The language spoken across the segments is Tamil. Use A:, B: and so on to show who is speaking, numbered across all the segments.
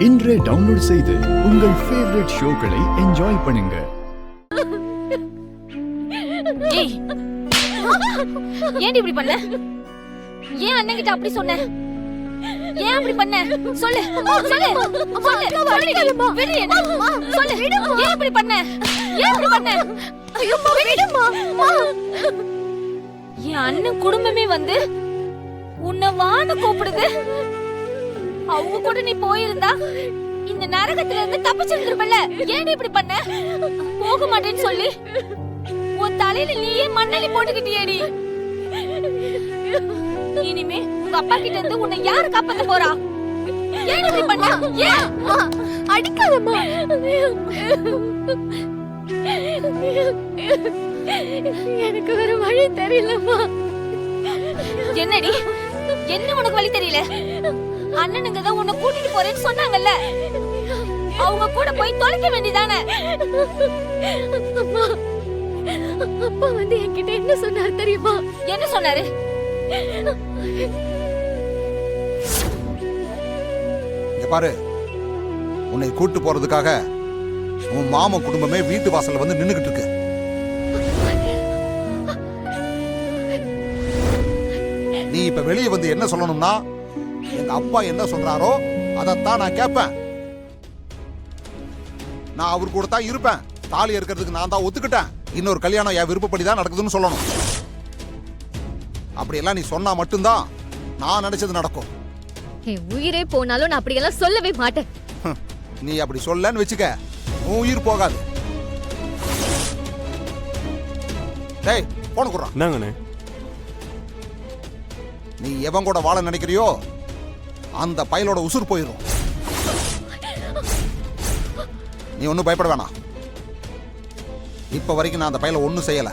A: இன்றே டவுன்லோட் செய்து உங்கள் ஃபேவரட் ஷோக்களை என்ஜாய் பண்ணுங்க.
B: ஏய், ஏன் இப்படி பண்ண? ஏன் அண்ணன் கிட்ட அப்படி சொன்ன? ஏன் அப்படி பண்ண? சொல்லு சொல்லு சொல்லு. விடு என்ன? சொல்லு. ஏன் இப்படி பண்ண? ஏன் இப்படி பண்ண? ஐயோ விடுமா. என் அண்ணன் குடும்பமே வந்து உன்னை வான்னு கூப்பிடுது. அவங்க கூட நீ போயிருந்தா இந்த நரகத்துல இருந்து தப்பிச்சிருந்திருப்பல. ஏன் இப்படி பண்ண? போக மாட்டேன்னு சொல்லி உன் தலையில நீயே மண்ணலி போட்டுக்கிட்டியேடி. இனிமே உங்க அப்பா கிட்ட இருந்து உன்னை யாரு காப்பாத்த போறா? ஏன் இப்படி பண்ண? ஏன் அடிக்காதம்மா. எனக்கு வேற வழி தெரியலம்மா. என்னடி, என்ன உனக்கு வழி தெரியல? அண்ணனுங்க தான் உன்னை கூட்டிட்டு போறேன்னு சொன்னாங்கல்ல, அவங்க கூட போய் தொலைக்க வேண்டியதானே? அப்பா வந்து என்கிட்ட என்ன சொன்னாரு தெரியுமா? என்ன சொன்னாரு?
C: இங்க பாரு, உன்னை கூட்டு போறதுக்காக உன் மாமா குடும்பமே வீட்டு வாசல்ல வந்து நின்னுகிட்டு இருக்கு. நீ இப்ப வெளியே வந்து என்ன சொல்லணும்னா, எங்க அப்பா என்ன சொல்றாரோ அதத்தான் நான் கேட்பேன். நான் அவர் கூட தான் இருப்பேன். தாலி இருக்கிறதுக்கு நான் தான் ஒத்துக்கிட்டேன். இன்னொரு கல்யாணம் என் விருப்பப்படி தான் நடக்குதுன்னு சொல்லணும். அப்படியெல்லாம் நீ சொன்னா மட்டும்தான் நான் நினைச்சது நடக்கும்.
B: என் உயிரே போனாலும் நான் அப்படியெல்லாம் சொல்லவே மாட்டேன்.
C: நீ அப்படி சொல்லன்னு வச்சுக்க, உன் உயிர் போகாது. டேய், போன குடுறா.
D: என்னங்கண்ணே?
C: நீ எவன் கூட வாழ நினைக்கிறியோ அந்த பயலோட உசுர் போயிடும். நீ ஒன்னும் பயப்பட வேணாம். இப்ப வரைக்கும் நான் அந்த பையல ஒன்னும் செய்யல.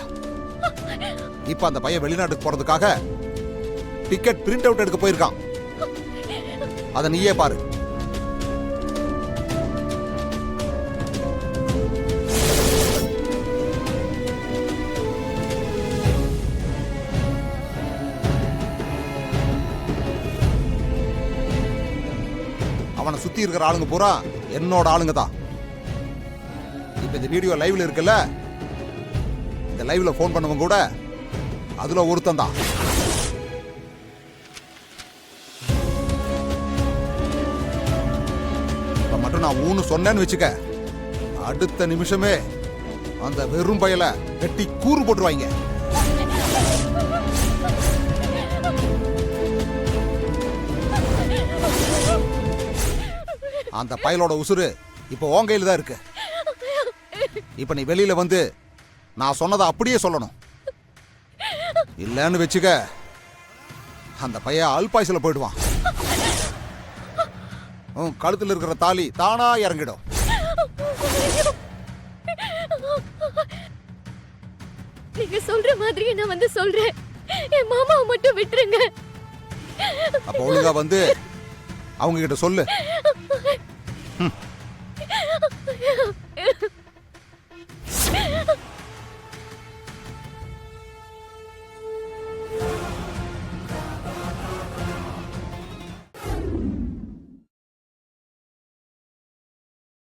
C: இப்ப அந்த பையன் வெளிநாட்டுக்கு போறதுக்காக டிக்கெட் பிரிண்ட் அவுட் எடுக்க போயிருக்கான். அத நீயே பாரு. அவனை சுத்தி இருக்கிற ஆளுங்க பூரா என்னோட ஆளுங்க தான். இப்ப இந்த வீடியோ லைவ்ல இருக்குல்ல, இந்த லைவ்ல போன் பண்ணவங்க கூட அதுல ஒருத்தன் தான். இப்ப மட்டும் நான் ஊன்னு சொன்னேன்னு வச்சுக்க, அடுத்த நிமிஷமே அந்த வெறும் பயல வெட்டி கூறு போட்டுருவாங்க. அந்த பயலோட உசுறு இப்ப உன் கையில தான் இருக்கு. இப்ப நீ வெளியில வந்து நான் சொன்னதை அப்படியே சொல்லணும். இல்லன்னு வச்சுக்க, அந்த பையன் அல்பாய்ஸ்ல போயிடுவான். கழுத்துல இருக்கிற தாலி தானா இறங்கிடும்.
B: நீங்க சொல்ற மாதிரியே நான் வந்து சொல்றேன். என் மாமாவை மட்டும் விட்டுருங்க.
C: அப்ப ஒழுங்கா வந்து அவங்க கிட்ட சொல்லு.